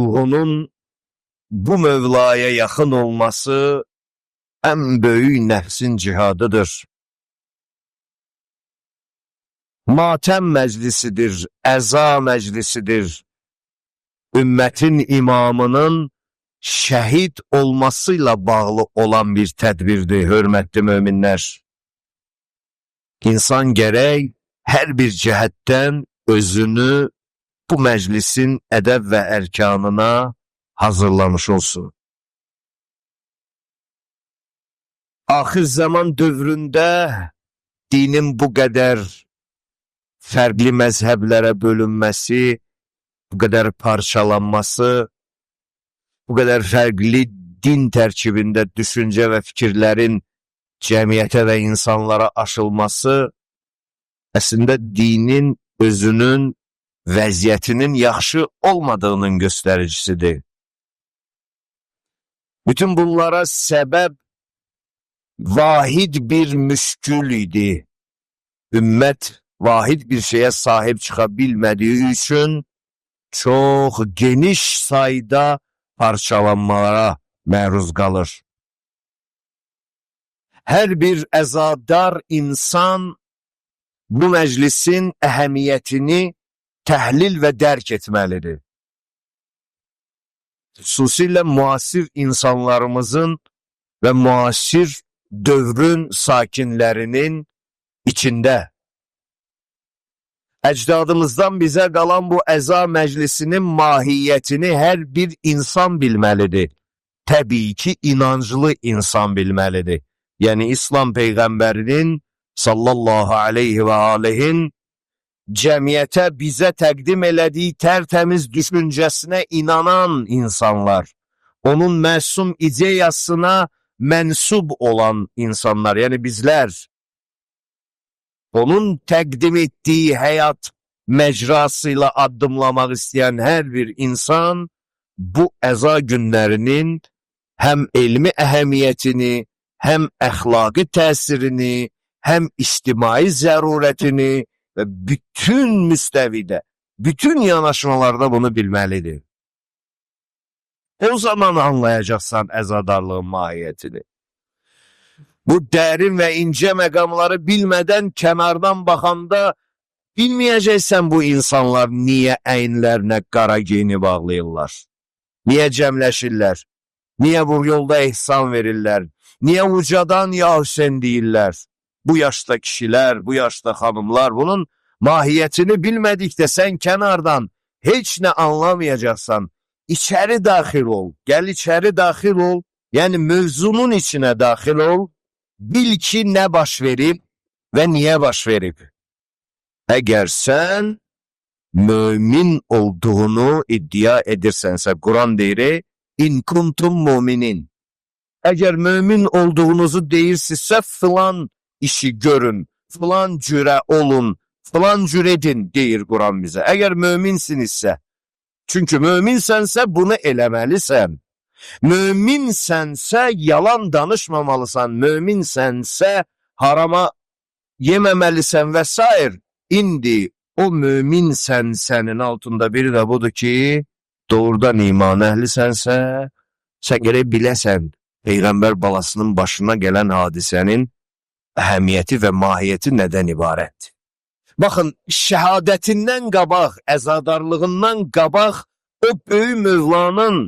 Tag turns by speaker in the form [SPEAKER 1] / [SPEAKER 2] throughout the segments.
[SPEAKER 1] ruhunun bu Mevla'ya yakın olması en büyük nefsin cihadıdır. Matem meclisidir, eza meclisidir. Ümmetin imamının şehit olmasıyla bağlı olan bir tedbirdir, hürmetli müminler. İnsan gerek her bir cihetten özünü bu meclisin edeb ve erkanına hazırlamış olsun. Ahir zaman dövründe dinin bu kadar farklı mezheblere bölünmesi, bu kadar parçalanması, bu kadar farklı din terkibinde düşünce ve fikirlerin cemiyete ve insanlara aşılması aslında dinin özünün vəziyyətinin yaxşı olmadığının göstericisidir. Bütün bunlara sebep vahid bir müşkül idi. Ümmet vahid bir şeye sahip çıkabilmediği için çok geniş sayıda parçalanmalara məruz qalır. Her bir əzadar insan bu meclisin əhəmiyyətini təhlil və dərk etməlidir. Xüsusilə muasir insanlarımızın və muasir dövrün sakinlərinin içində. Əcdadımızdan bizə qalan bu əza məclisinin mahiyyətini hər bir insan bilməlidir. Təbii ki, inanclı insan bilməlidir. Yəni, İslam Peyğəmbərinin sallallahu aleyhi və aleyhin cəmiyyətə bizə təqdim elədiyi tərtəmiz düşüncəsinə inanan insanlar, onun məsum ideyasına mənsub olan insanlar, yəni bizlər, onun təqdim etdiyi həyat məcrasıyla addımlamaq istəyən hər bir insan bu əza günlərinin həm elmi əhəmiyyətini, həm əxlaqi təsirini, həm ictimai zərurətini və bütün müstəvidə, bütün yanaşmalarda bunu bilməlidir. O zaman anlayacaqsan əzadarlığın mahiyyətini. Bu dərin və incə məqamları bilmədən kənardan baxanda bilməyəcəksən bu insanlar niyə əyinlərinə qara geyini bağlayırlar, niyə cəmləşirlər, niyə bu yolda ehsan verirlər, niyə ucadan ya Hüseyin deyirlər. Bu yaşda kişilər, bu yaşda xanımlar bunun mahiyyətini bilmədikdə sən kənardan heç nə anlamayacaqsan. İçəri daxil ol, gəl içəri daxil ol, yəni mövzunun içinə daxil ol, bil ki nə baş verib və niyə baş verib. Əgər sən mömin olduğunu iddia edirsənsə, Quran deyir, in kuntum müminin. Əgər mömin olduğunuzu deyirsinizsə, filan işi görün, filan cürə olun, filan cür edin, deyir Quran bizə. Əgər möminsinizsə, çünki möminsənsə bunu eləməlisən. Möminsənsə yalan danışmamalısan, möminsənsə harama yeməməlisən və s. İndi o möminsən sənin altında biri də budur ki, doğrudan iman əhlisənsə, sən gərək biləsən, Peyğəmbər balasının başına gələn hadisənin əhəmiyyəti və mahiyyəti nədən ibarətdir? Baxın, şəhadətindən qabaq, əzadarlığından qabaq o böyük Mövlanın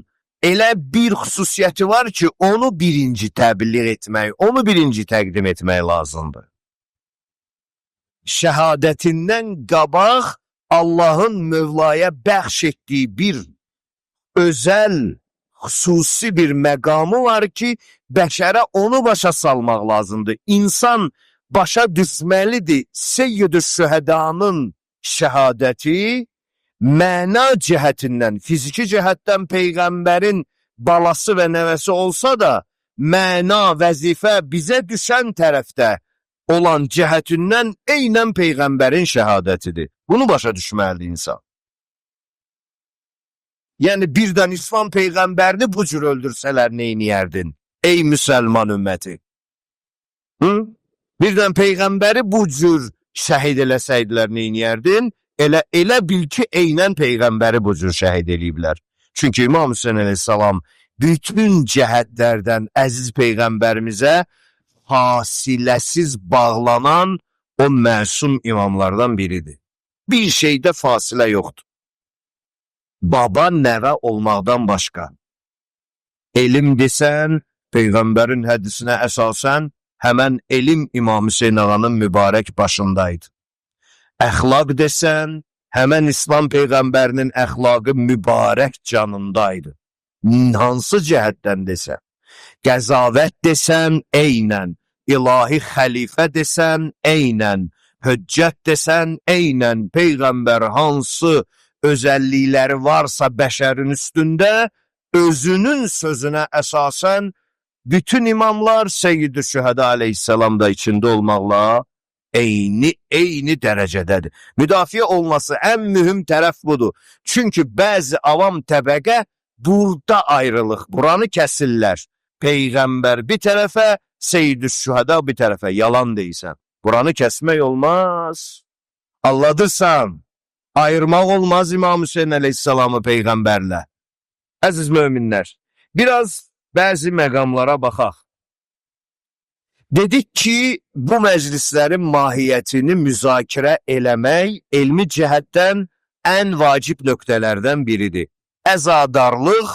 [SPEAKER 1] elə bir xüsusiyyəti var ki, onu birinci təbliğ etmək, onu birinci təqdim etmək lazımdır. Şəhadətindən qabaq Allahın Mövlaya bəxş etdiyi bir özəl, xüsusi bir məqamı var ki, bəşərə onu başa salmaq lazımdır. İnsan başa düşməlidir. Seyyid-i Şühədanın şəhadəti məna cəhətindən, fiziki cəhətdən Peyğəmbərin balası və nəvəsi olsa da, məna, vəzifə bizə düşən tərəfdə olan cəhətindən eynən Peyğəmbərin şəhadətidir. Bunu başa düşməlidir insan. Yəni birdən İslam Peyğəmbərini bu cür öldürsələr neyniyərdin? Ey müsəlman ümməti! Birdən Peyğəmbəri bu cür şəhid eləsəydilər neyniyərdin? Elə bil ki, eynən Peyğəmbəri bu cür şəhid eləyiblər. Çünki İmam Hüseyin əleyhissalam bütün cəhətlərdən əziz Peyğəmbərimizə fasiləsiz bağlanan o məsum imamlardan biridir. Bir şeydə fasilə yoxdur. Baba, nəvə olmaqdan başqa. Elm desən, Peyğəmbərin hədisinə əsasən, həmən elm İmam Hüseyin ağanın mübarək başındaydı. Əxlaq desən, həmən İslam Peyğəmbərinin əxlaqı mübarək canındaydı. Hansı cəhətdən desən, qəzavət desən, eynən, ilahi xəlifə desən, eynən, höccət desən, eynən, Peyğəmbər hansı özəllikləri varsa bəşərin üstündə, özünün sözünə əsasən, bütün imamlar Seyyid-i Şühədə aleyhissalam da içində olmaqla eyni dərəcədədir. Müdafiə olması ən mühüm tərəf budur. Çünki bəzi avam təbəqə burada ayrılıq, buranı kəsirlər. Peyğəmbər bir tərəfə, Seyyid-i Şühədə bir tərəfə, yalan deyirsən. Buranı kəsmək olmaz. Anladırsan, ayırmaq olmaz İmam Hüseyin əleyhissalamı Peyğəmbərlə. Əziz möminlər, biraz bəzi məqamlara baxaq. Dedik ki, bu məclislərin mahiyyətini müzakirə eləmək elmi cəhətdən ən vacib nöqtələrdən biridir. Əzadarlıq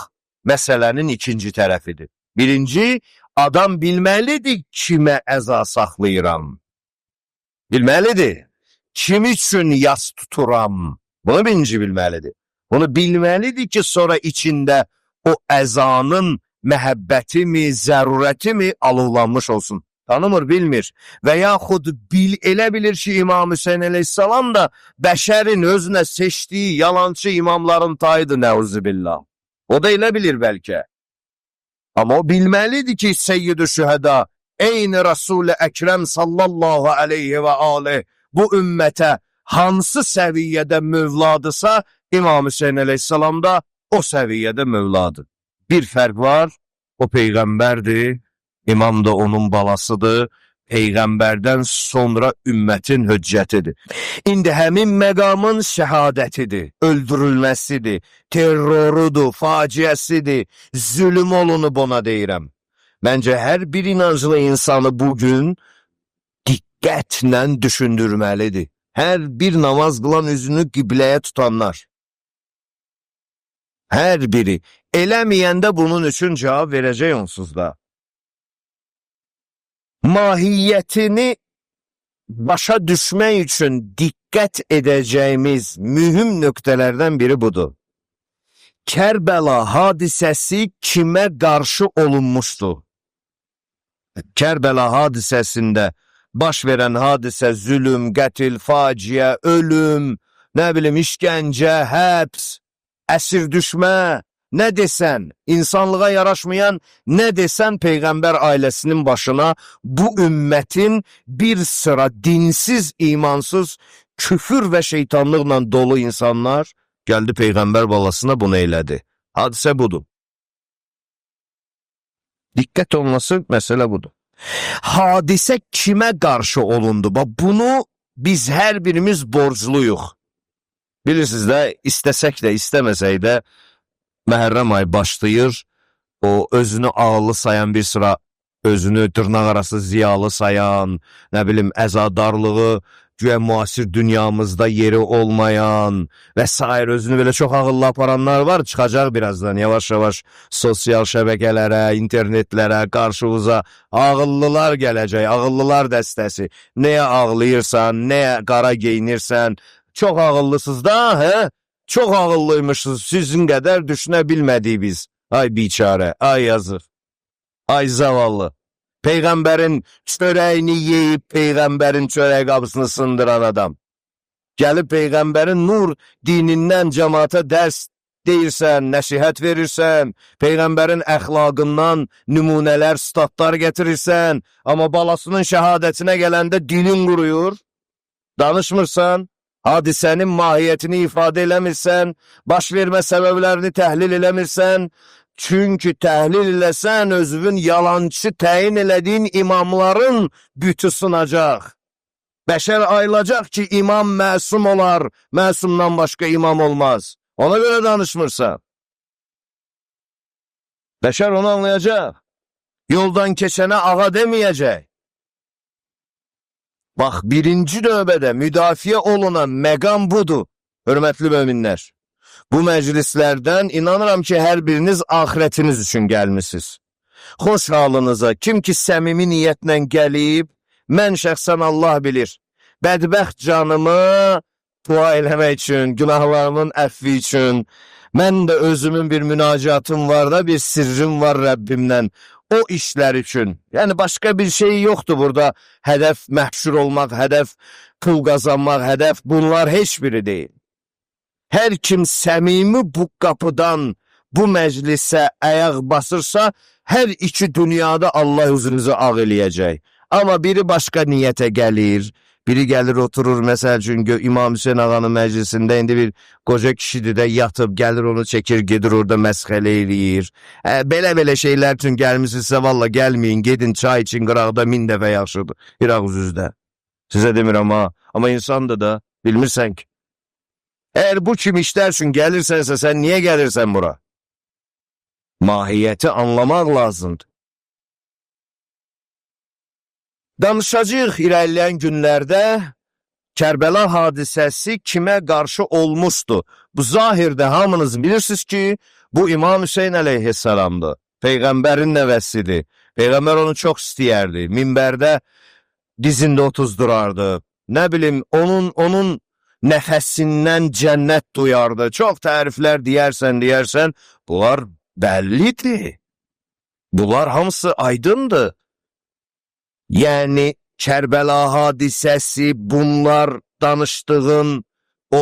[SPEAKER 1] məsələnin ikinci tərəfidir. Birinci, adam bilməlidir kimə əza saxlayıram. Bilməlidir, kim üçün yas tuturam. Bunu birinci bilməlidir. Bunu bilməlidir ki, sonra içində o əzanın məhəbbətimi, zərurətimi alovlanmış olsun. Tanımır, bilmir. Və yaxud elə bilir ki, İmam Hüseyin əleyhissalam da bəşərin özünə seçdiyi yalancı imamların tayıdır, nəuzubillah. O da elə bilir bəlkə. Amma o bilməlidir ki, Seyyid-i Şühədə, eyni Rasul-i Əkrəm sallallahu aleyhi və aleyh bu ümmətə hansı səviyyədə mövladısa, İmam Hüseyin əleyhissalam da o səviyyədə mövladır. Bir fərq var, o Peyğəmbərdir, İmam da onun balasıdır, Peyğəmbərdən sonra ümmətin höccətidir. İndi həmin məqamın şəhadətidir, öldürülməsidir, terrorudur, faciəsidir, zülüm olunub ona deyirəm. Məncə, hər bir inanclı insanı bugün diqqətlə düşündürməlidir. Hər bir namaz qılan üzünü qibləyə tutanlar. Hər biri. Eləməyəndə bunun üçün cavab verəcək onsuz da. Mahiyyətini başa düşmək üçün diqqət edəcəyimiz mühüm nöqtələrdən biri budur. Kərbəla hadisəsi kimə qarşı olunmuşdur? Kərbəla hadisəsində baş verən hadisə zülüm, qətil, faciə, ölüm, nə bilim, işgəncə, həbs, əsir düşmə, nə desən, insanlığa yaraşmayan nə desən Peyğəmbər ailəsinin başına bu ümmətin bir sıra dinsiz, imansız, küfür və şeytanlıqla dolu insanlar gəldi Peyğəmbər balasına bunu elədi. Hadisə budur. Diqqət olması məsələ budur. Hadisə kimə qarşı olundu? Bunu biz hər birimiz borcluyuq. Bilirsiniz də, istəsək də, istəməsək də Məhərrəm ayı başlayır, o özünü ağıllı sayan bir sıra, özünü dırnaq arası ziyalı sayan, nə bilim, əzadarlığı, güya müasir dünyamızda yeri olmayan və s. özünü belə çox ağıllı aparanlar var, çıxacaq birazdan, yavaş-yavaş sosial şəbəkələrə, internetlərə, qarşımıza ağıllılar gələcək, ağıllılar dəstəsi. Nəyə ağlayırsan, nəyə qara geyinirsən, çox ağıllısınız da, hə? Çox ağıllıymışsınız, sizin qədər düşünə bilmədik biz. Ay biçarə, ay yazıq, ay zavallı. Peyğəmbərin çörəyini yeyib, Peyğəmbərin çörək qabısını sındıran adam. Gəlib Peyğəmbərin nur dinindən cəmaata dərs deyirsən, nəsihət verirsən, Peyğəmbərin əxlaqından nümunələr, statlar gətirirsən, amma balasının şəhadətinə gələndə dilin quruyur, danışmırsan, hadisənin mahiyyətini ifadə eləmirsən, baş vermə səbəblərini təhlil eləmirsən, çünki təhlil eləsən, özünün yalancı təyin elədiyin imamların bütü sınacaq. Bəşər ayılacaq ki, imam məsum olar, məsumdan başqa imam olmaz. Ona görə danışmırsan. Bəşər onu anlayacaq. Yoldan keçənə ağa deməyəcək. Bax, birinci növbədə müdafiə olunan məqam budur, hörmətli möminlər. Bu məclislərdən inanıram ki, hər biriniz axirətiniz üçün gəlmişsiniz. Xoş halınıza, kim ki səmimi niyyətlə gəlib, mən şəxsən Allah bilir, bədbəxt canımı dua eləmək üçün, günahlarımın əfvi üçün, mən də özümün bir münacatım var da, bir sirrim var Rəbbimdən, o işlər üçün. Yəni, başqa bir şey yoxdur burada. Hədəf məhşur olmaq, hədəf pul qazanmaq, hədəf bunlar heç biri deyil. Hər kim səmimi bu qapıdan bu məclisə ayaq basırsa, hər iki dünyada Allah üzünüzü ağ eləyəcək. Amma biri başqa niyyətə gəlir, biri gəlir oturur, məsəl üçün İmam Hüseyin ağanın məclisində indi bir qoca kişidir də yatıb, gəlir onu çəkir, gedir orada məsxələ eləyir. Belə-belə şeylər üçün gəlmişsinizsə, valla gəlməyin, gedin çay için qıraqda 1000 dəfə yaxşıdır, qıraq üzüzdə. Sizə demirəm ha, amma insandır da, bilmirsən ki. Əgər bu kimi işlər üçün gəlirsənsə, sən niyə gəlirsən bura? Mahiyyəti anlamaq lazımdır. Danışacağıq irəliləyən günlərdə Kərbəla hadisəsi kimə qarşı olmuşdu? Bu zahirdə hamınız bilirsiniz ki, bu İmam Hüseyin əleyhisselamdır. Peyğəmbərin nəvəsidir. Peyğəmbər onu çox istəyərdi. Minbərdə dizində otuzdurardı. Nə bilim, onun nəfəsindən cənnət duyardı. Çox təriflər deyərsən, bunlar bəllidir. Bunlar hamısı aydındır. Yəni, Kərbəla hadisəsi, bunlar danışdığın o,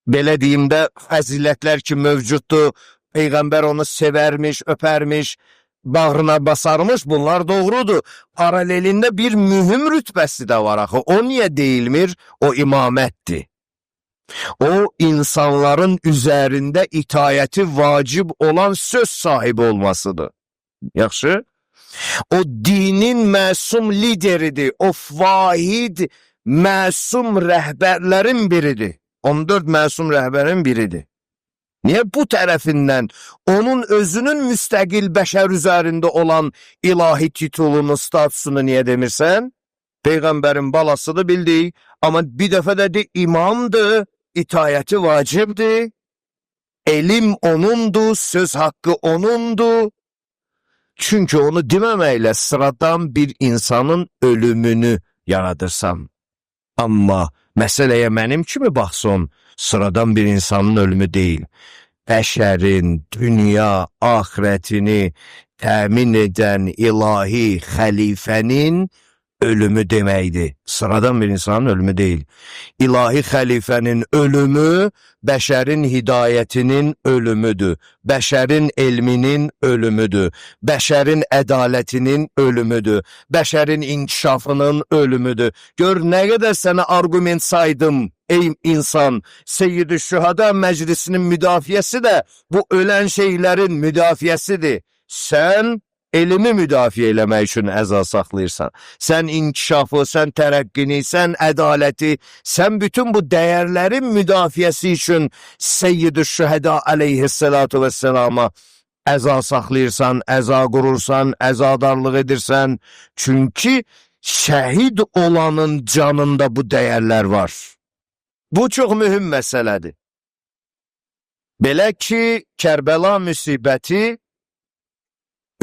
[SPEAKER 1] belə deyim də, fəzilətlər ki mövcuddur, Peyğəmbər onu sevərmiş, öpərmiş, bağrına basarmış, bunlar doğrudur. Paralelində bir mühüm rütbəsi də var axı. O niyə deyilmir? O imamətdir. O, insanların üzərində itayəti vacib olan söz sahibi olmasıdır. Yaxşı? O dinin məsum lideridir, o vahid məsum rəhbərlərin biridir. 14 məsum rəhbərin biridir. Niyə bu tərəfindən onun özünün müstəqil bəşər üzərində olan ilahi titulunu, statusunu niyə demirsən? Peyğəmbərin balasıdır bildik, amma bir dəfə də imamdır, itayəti vacibdir, elm onundur, söz haqqı onundur. Çünki onu deməməklə sıradan bir insanın ölümünü yaradırsan. Amma məsələyə mənim kimi baxson, sıradan bir insanın ölümü deyil. Bəşərin, dünya, axirətini təmin edən ilahi xəlifənin ölümü deməkdir. Sıradan bir insanın ölümü deyil. İlahi xəlifənin ölümü bəşərin hidayətinin ölümüdür. Bəşərin elminin ölümüdür. Bəşərin ədalətinin ölümüdür. Bəşərin inkişafının ölümüdür. Gör, nə qədər sənə argument saydım, ey insan, Seyyid-i Şühada məclisinin müdafiəsi də bu ölən şeylərin müdafiəsidir. Sən elmi müdafiə eləmək üçün əza saxlayırsan. Sən inkişafı, sən tərəqqini, sən ədaləti, sən bütün bu dəyərlərin müdafiəsi üçün Seyyid-i Şühəda aleyhissalatu vesselama əza saxlayırsan, əza qurursan, əzadarlıq edirsən. Çünki şəhid olanın canında bu dəyərlər var. Bu çox mühüm məsələdir. Belə ki, Kərbəla müsibəti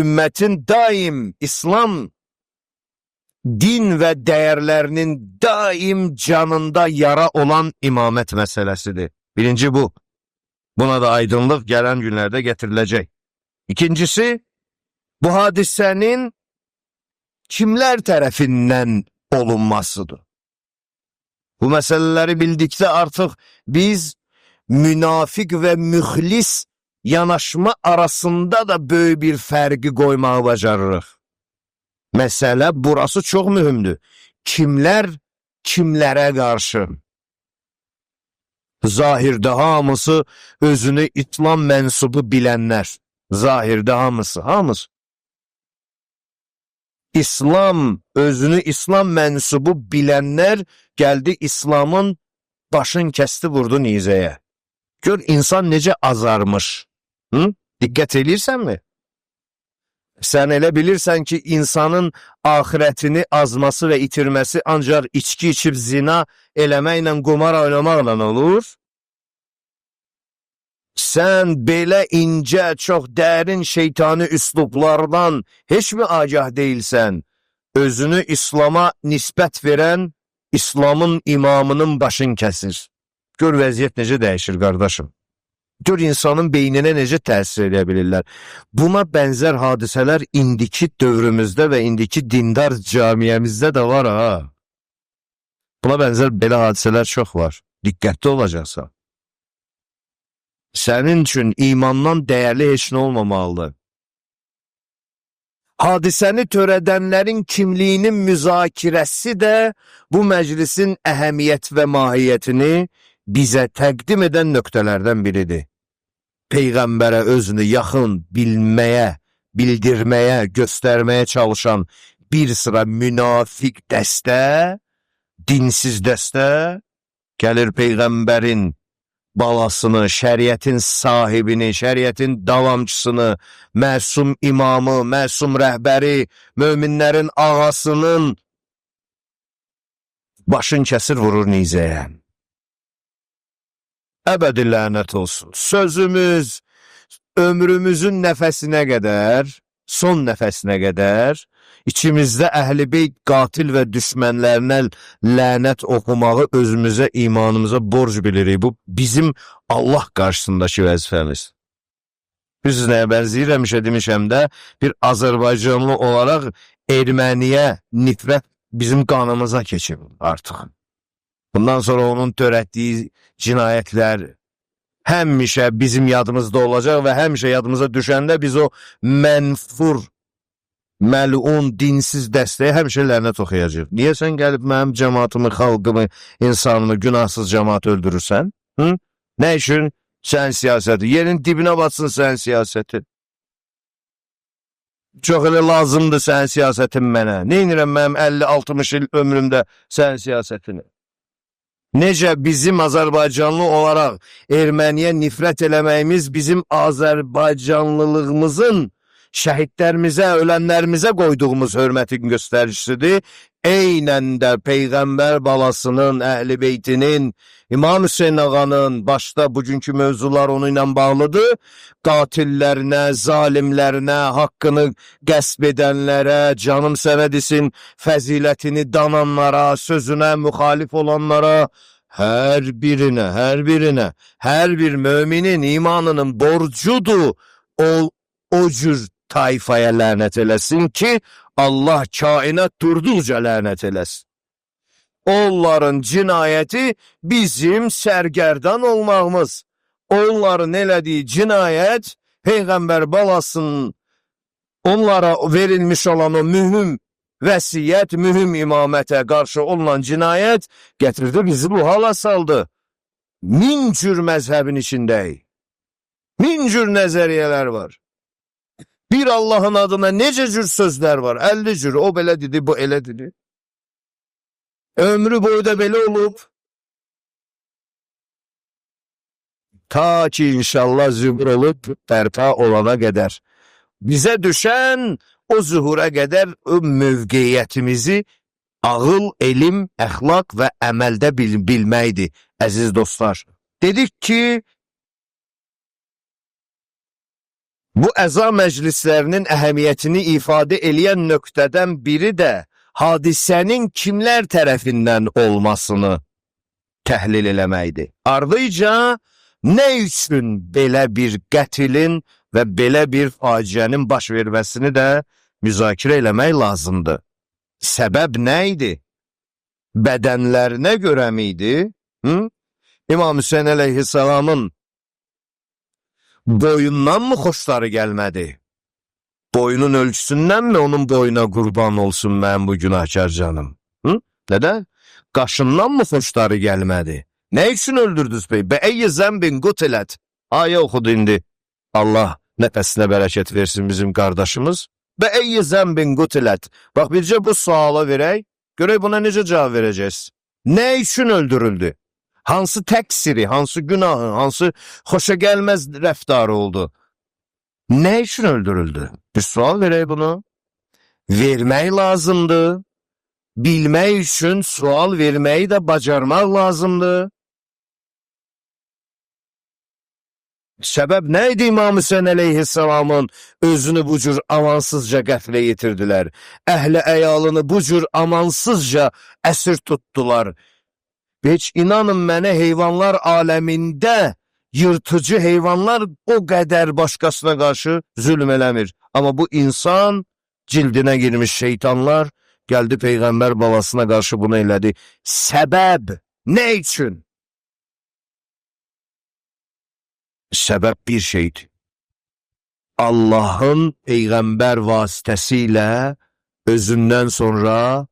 [SPEAKER 1] ümmətin daim İslam din və dəyərlərinin daim canında yara olan imamət məsələsidir. Birinci bu. Buna da aydınlıq gələn günlərdə gətiriləcək. İkincisi, bu hadisənin kimlər tərəfindən olunmasıdır. Bu məsələləri bildikdə artıq biz münafiq və müxlis yanaşma arasında da böyük bir fərqi qoymağı bacarırıq. Məsələ burası çox mühümdür. Kimlər kimlərə qarşı? Zahirdə hamısı özünü İslam mənsubu bilənlər. Zahirdə hamısı. İslam, özünü İslam mənsubu bilənlər gəldi İslamın başın kəsti vurdu nizəyə. Gör, insan necə azarmış. Diqqət edirsənmi? Sən elə bilirsən ki, insanın axirətini azması və itirməsi ancaq içki içib zina eləməklə, qumar oynamaqla olur? Sən belə incə, çox dərin şeytani üslublardan heç mi agah deyilsən? Özünü İslama nisbət verən İslamın imamının başın kəsir. Gör vəziyyət necə dəyişir, qardaşım. Gör insanın beyninə necə təsir edə bilirlər. Buna bənzər hadisələr indiki dövrümüzdə və indiki dindar camiyəmizdə də var ha. Buna bənzər belə hadisələr çox var. Diqqətli olacaqsan. Sənin üçün imandan dəyərli heç nə olmamalıdır. Hadisəni törədənlərin kimliyinin müzakirəsi də bu məclisin əhəmiyyət və mahiyyətini bizə təqdim edən nöqtələrdən biridir. Peyğəmbərə özünü yaxın bilməyə, bildirməyə, göstərməyə çalışan bir sıra münafiq dəstə, dinsiz dəstə gəlir Peyğəmbərin balasını, şəriətin sahibini, şəriətin davamçısını, məsum imamı, məsum rəhbəri, möminlərin ağasının başın kəsir vurur nizəyə. Əbədi lənət olsun. Sözümüz ömrümüzün nəfəsinə qədər, son nəfəsinə qədər, içimizdə əhl-i beyt qatil və düşmənlərinə lənət oxumağı özümüzə, imanımıza borc bilirik. Bu bizim Allah qarşısındakı vəzifəmiz. Biz nəyə bənzəyir, həmişə demişəm də, bir Azərbaycanlı olaraq erməniyə nifrət bizim qanımıza keçib artıq. Bundan sonra onun törətdiyi cinayətlər həmişə bizim yadımızda olacaq və həmişə yadımıza düşəndə biz o mənfur, məlun, dinsiz dəstəyə həmişə lənət oxuyacaq. Niyə sən gəlib mənim cəmaatımı, xalqımı, insanımı, günahsız cəmaat öldürürsən? Hı? Nə üçün? Sən siyasəti. Yerin dibinə batsın sən siyasəti. Çox elə lazımdır sən siyasətin mənə. Neynirəm mənim 50-60 il ömrümdə sən siyasətini? Necə bizim Azərbaycanlı olaraq erməniyə nifrət eləməyimiz bizim Azərbaycanlılığımızın şəhidlərimizə, ölənlərimizə qoyduğumuz hörmətin göstəricisidir. Eynən də Peyğəmbər balasının, Əhl-i Beytinin, İmam Hüseyin ağanın başda bugünkü mövzular onu ilə bağlıdır. Qatillərinə, zalimlərinə, haqqını qəsb edənlərə, canım sənə desin, fəzilətini dananlara, sözünə müxalif olanlara, hər birinə, hər bir müminin imanının borcudur o cür tayfaya lənət eləsin ki, Allah kainat durduqca lənət eləsin. Onların cinayəti bizim sərgərdan olmağımız. Onların elədiyi cinayət, Peyğəmbər balasının onlara verilmiş olan o mühüm vəsiyyət, mühüm imamətə qarşı olunan cinayət gətirdi bizi bu hala saldı. Min cür məzhəbin içindəyik. Min cür nəzəriyyələr var. Bir Allahın adına necə cür sözlər var? 50 cür, o belə dedi, bu elə dedi. Ömrü boyu da belə olub. Ta ki inşallah zühur olub, bərpa olana qədər. Bizə düşən o zühura qədər o mövqeyyətimizi ağıl, elm, əxlaq və əməldə bilməkdir, əziz dostlar. Dedik ki, bu əza məclislərinin əhəmiyyətini ifadə eləyən nöqtədən biri də hadisənin kimlər tərəfindən olmasını təhlil eləməkdir. Ardınca nə üçün belə bir qətlin və belə bir faciənin baş verməsini də müzakirə eləmək lazımdır. Səbəb nə idi? Bədənlərinə görə miydi? İmam Hüseyin əleyhissalamın boyundan mı xoşları gəlmədi? Boyunun ölçüsündənmi onun boyuna qurban olsun mənim bu günahkar canım? Nədən? Qaşından mı xoşları gəlmədi? Nə üçün öldürdünüz bey? Bə'eyyi zəmbin qutilət. Ayə oxudu indi. Allah nəfəsinə bərəkət versin bizim qardaşımız. Bə'eyyi zəmbin qutilət. Bax bircə bu suala verək. Görək buna necə cavab verəcəyiz? Nə üçün öldürüldü? Hansı təqsiri, hansı günahı, hansı xoşa gəlməz rəftarı oldu? Ne için öldürüldü? Bir sual vereyim bunu. Vermək lazımdır. Bilmək üçün sual verməyi də bacarmaq lazımdır. Səbəb nə idi İmam Hüseyin əleyhissalamın özünü bu cür amansızca qətlə yetirdilər? Əhli əyalını bu cür amansızca əsir tutdular. Heç inanın mənə heyvanlar aləmində yırtıcı heyvanlar o qədər başqasına qarşı zülm eləmir. Amma bu insan cildinə girmiş şeytanlar gəldi Peyğəmbər balasına qarşı bunu elədi. Səbəb nə üçün? Səbəb bir şeydir. Allahın Peyğəmbər vasitəsilə özündən sonra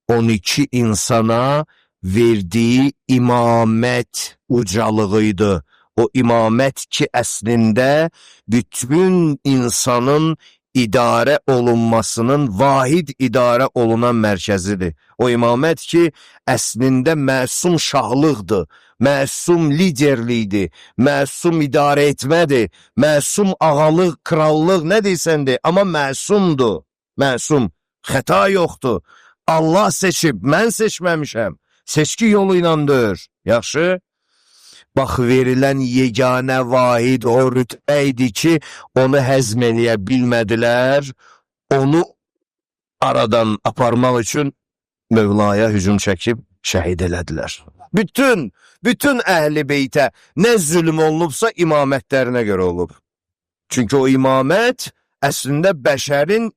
[SPEAKER 1] 12 insana verdiyi imamət ucalığıydı. O imamət ki, əslində bütün insanın idarə olunmasının vahid idarə olunan mərkəzidir. O imamət ki, əslində məsum şahlıqdır, məsum liderlikdir, məsum idarə etmədir, məsum ağalıq, krallıq, nə deysəndir, amma məsumdur, məsum, xəta yoxdur. Allah seçib, mən seçməmişəm, seçki yolu inandır, yaxşı? Bax, verilən yeganə vahid o rütbə idi ki, onu həzm eləyə bilmədilər, onu aradan aparmaq üçün Mövlaya hücum çəkib şəhid elədilər. Bütün əhl-i beytə nə zülm olunubsa imamətlərinə görə olub. Çünki o imamət əslində bəşərin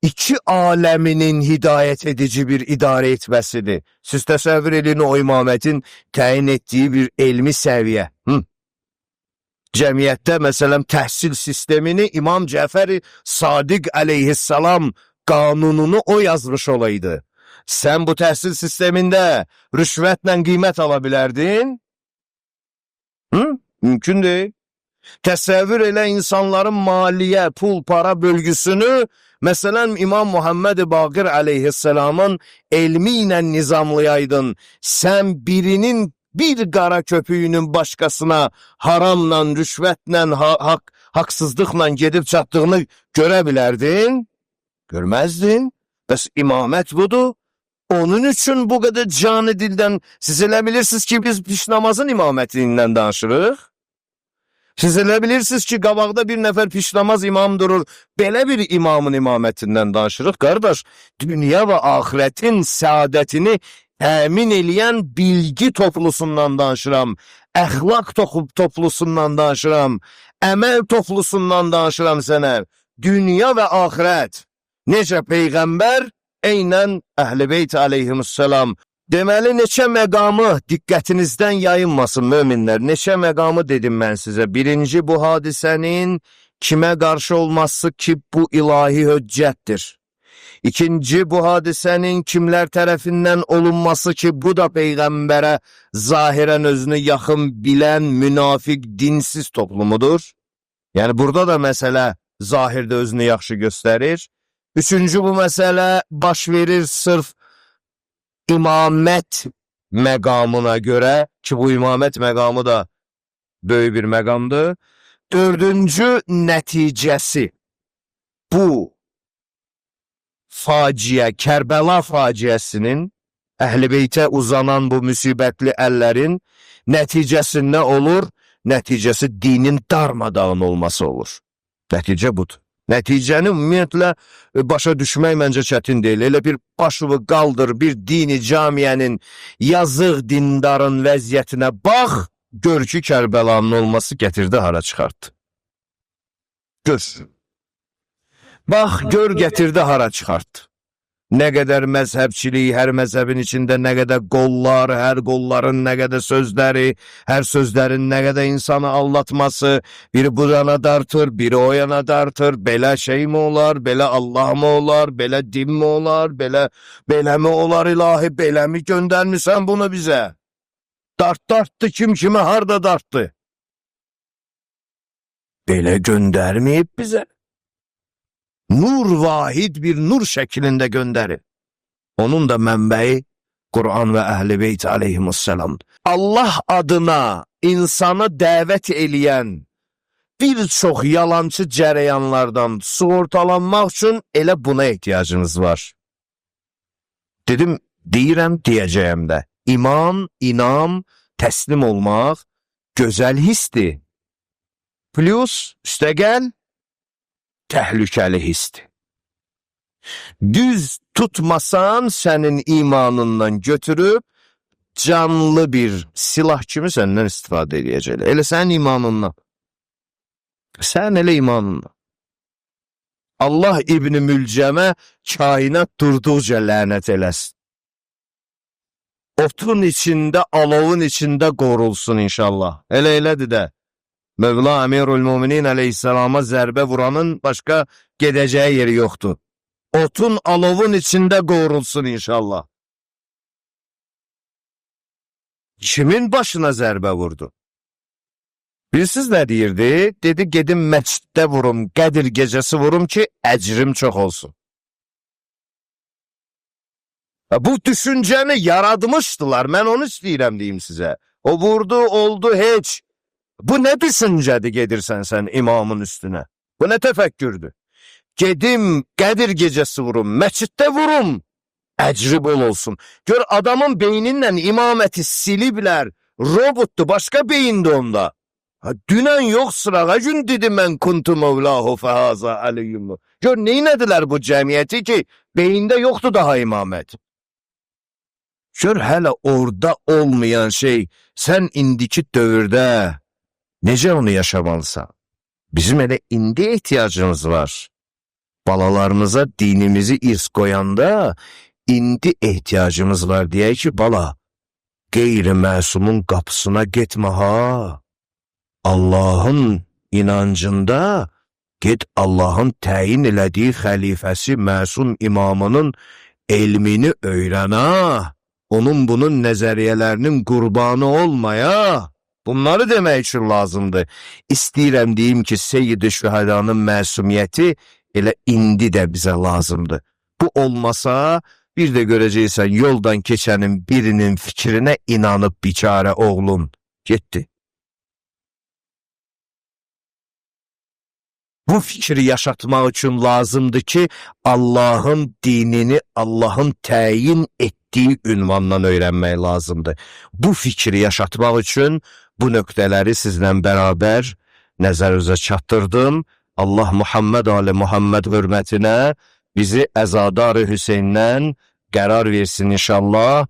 [SPEAKER 1] iki aləminin hidayət edici bir idarə etməsidir. Siz təsəvvür edin o imamətin təyin etdiyi bir elmi səviyyə. Cəmiyyətdə, məsələn, təhsil sistemini İmam Cəfər Sadiq əleyhissalam qanununu o yazmış olaydı. Sən bu təhsil sistemində rüşvətlə qiymət ala bilərdin? Mümkün deyil. Təsəvvür elə insanların maliyyə, pul, para bölgüsünü, məsələn, İmam Muhammed Baqir əleyhissalamın elmi ilə nizamlayaydın. Sən birinin bir qara köpüyünün başqasına haramla, rüşvətlə, haqsızlıqla gedib çatdığını görə bilərdin? Görməzdin. Bəs imamət budur. Onun üçün bu qədər canı dildən siz elə bilirsiniz ki, biz piş namazın imamətindən danışırıq. Siz elə bilirsiniz ki, qabaqda bir nəfər piş namaz imam durur. Belə bir imamın imamətindən danışırıq. Qardaş, dünya və axirətin səadətini təmin eləyən bilgi toplusundan danışıram. Əxlaq toplusundan danışıram. Əməl toplusundan danışıram sənə. Dünya və axirət. Necə Peyğəmbər, eynən Əhl-i Beyt əleyhissalam. Deməli, neçə məqamı diqqətinizdən yayınmasın möminlər. Neçə məqamı dedim mən sizə. Birinci, bu hadisənin kimə qarşı olması ki, bu ilahi höccətdir. İkinci, bu hadisənin kimlər tərəfindən olunması ki, bu da Peyğəmbərə zahirən özünü yaxın bilən münafiq, dinsiz toplumudur. Yəni, burada da məsələ zahirdə özünü yaxşı göstərir. Üçüncü, bu məsələ baş verir sırf imamət məqamına görə ki, bu imamət məqamı da böyük bir məqamdır. Dördüncü, nəticəsi. Bu faciə, Kərbəla faciəsinin, Əhl-i Beytə uzanan bu müsibətli əllərin nəticəsi nə olur? Nəticəsi dinin darmadağın olması olur. Nəticə budur. Nəticəni ümumiyyətlə başa düşmək məncə çətin deyil. Elə bir başını qaldır, bir dini camiyənin, yazıq dindarın vəziyyətinə bax, gör ki, Kərbəlanın olması gətirdi, hara çıxartdı. Gör. Bax, gör gətirdi, hara çıxartdı. Nə qədər məzhəbçilik, hər məzhəbin içində nə qədər qollar, hər qolların nə qədər sözləri, hər sözlərin nə qədər insanı aldatması, biri bu yana dartır, biri o yana dartır, belə şey mi olar, belə Allah mı olar, belə din mi olar, belə mi olar ilahi, belə mi göndərmirsən bunu bizə? Dartdı, kim kimi harda dartdı? Belə göndərməyib bizə. Nur vahid bir nur şəklində göndərir. Onun da mənbəyi Quran və Əhl-i Beyt əleyhissalam. Allah adına insanı dəvət eləyən bir çox yalancı cərəyanlardan sığortalanmaq üçün elə buna ehtiyacınız var. Dedim, deyirəm, deyəcəyəm də. İman, inam, təslim olmaq gözəl hissdir. Plus, üstəgəl, təhlükəli hissdir. Düz tutmasan sənin imanından götürüb, canlı bir silah kimi səndən istifadə edəcəklər. Elə sənin imanından. Sən elə imanından. Allah İbn-i Mülcəmə kainat durduqca lənət eləsin. Otun içində, alovun içində qorulsun inşallah. Elədir də. Mövla Əmirül Müminin əleyhissalama zərbə vuranın başqa gedəcəyi yeri yoxdur. Otun, alovun içində qorulsun inşallah. Kimin başına zərbə vurdu? Bilirsiniz nə deyirdi? Dedi, gedim məsciddə vurum, Qədir gecəsi vurum ki, əcrim çox olsun. Bu düşüncəni yaradmışdılar, mən onu istəyirəm deyim sizə. O vurdu, oldu, heç. Bu nə düşüncədir gedirsən sən imamın üstünə? Bu nə təfəkkürdür? Gedim, Qədir gecəsi vurum, məsciddə vurum, əcri bol olsun. Gör, adamın beynindən imaməti siliblər, robotdur, başqa beyindi onda. Dünən yox sırağa gün dedi mən kuntu mevlahu fehaza aliyyumu. Gör, neynədilər bu cəmiyyəti ki, beyində yoxdur daha imamət. Gör, hələ orada olmayan şey, sən indiki dövrdə necə onu yaşamalısan? Bizim elə indi ehtiyacımız var. Balalarımıza dinimizi irs qoyanda, indi ehtiyacımız var deyək ki, bala, qeyri-məsumun qapısına getmə ha. Allahın inancında get Allahın təyin elədiyi xəlifəsi məsum imamının elmini öyrən ha. Onun bunun nəzəriyyələrinin qurbanı olmaya. Bunları demək üçün lazımdır. İstəyirəm deyim ki, Seyyid-i Şühədanın məsumiyyəti elə indi də bizə lazımdır. Bu olmasa, bir də görəcəksən yoldan keçənin birinin fikrinə inanıb biçarə oğlun getdi. Bu fikri yaşatmaq üçün lazımdır ki, Allahın dinini, Allahın təyin etdiyi ünvandan öyrənmək lazımdır. Bu fikri yaşatmaq üçün bu nöqtələri sizlə bərabər nəzərinizə çatdırdım. Allah Muhammed Ali Muhammed hürmətinə bizi əzadar-ı Hüseyndən qərar versin inşallah.